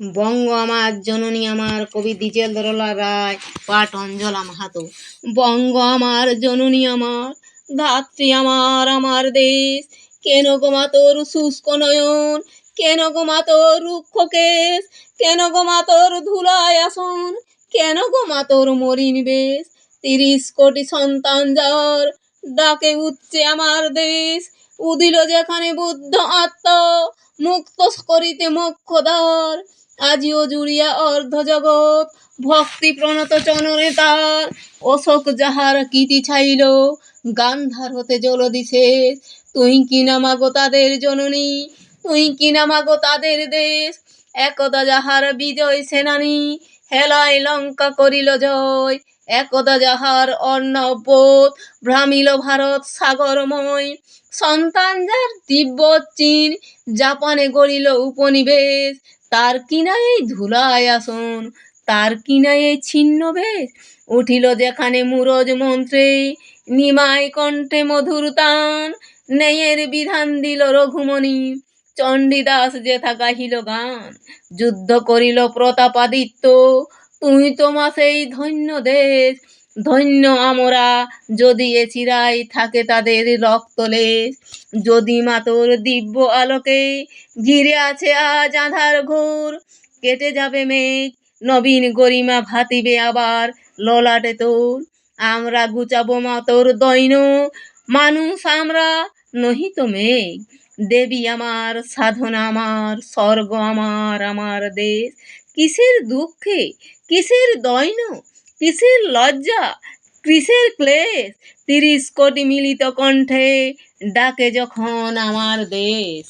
বঙ্গ আমার জননী আমার, কবি দ্বিজেন্দ্রলাল রায়, পাঠ অঞ্জলা মাহাতো। বঙ্গ আমার জননী আমার, ধাত্রী আমার, আমার দেশ। কেন গো মা তোর শুষ্ক নয়ন, কেন গো মা তোর রুক্ষ কেশ, কেন গো মা তোর ধুলায় আসন, কেন গো মা তোর মরিন বেশ। 30 কোটি সন্তান যার, ডাকে উঠছে আমার দেশ। উদিল যেখানে বুদ্ধ আত্মা, মুক্ত করিতে মোক্ষদ্বার। আজিও জুড়িয়া অর্ধ জগৎ, ভক্তি প্রণত চরণে তার। অশোক যাহার কীর্তি ছাইল, গান্ধার হতে জলদিশে। তুই কি না মাগো তাদের জননী, তুই কি না মাগো তাদের দেশ। একদা যাহার বিজয় সেনানী, হেলায় লঙ্কা করিল জয়। একদা যাহার অর্ণববোধ, ভ্রামিল ভারত সাগরময়। সন্তান যার তিব্বত চীন, জাপানে গড়িল উপনিবেশ। তার কিনা এই ধুলায় আসন, তার কিনা এই ছিন্ন বেশ। উঠিল যেখানে মুরজ মন্ত্রে, নিমাই কণ্ঠে মধুর তান। ন্যায়ের বিধান দিল রঘুমণি, চণ্ডীদাস যেথা গাহিল গান। যুদ্ধ করিল প্রতাপাদিত্য, তুই তোমা সেই ধন্য দেশ। ধন্য আমরা যদি এ চিরাই থাকে তাদের রক্তলেশ। যদি মা তোর দিব্য আলোকে ঘিরে আছে আজ আঁধার ঘোর। কেটে যাবে মেঘ, নবীন গরিমা ভাতিবে আবার ললাটে তোর। আমরা গুচাবো মা তোর দৈন, মানুষ আমরা নহি তো মেঘ। দেবী আমার, সাধনা আমার, স্বর্গ আমার, আমার দেশ। কিসের দুঃখে, কিসের দৈন, কিসের লজ্জা, কিসের ক্লেশ। 30 কোটি মিলিত কণ্ঠে ডাকে যখন আমার দেশ।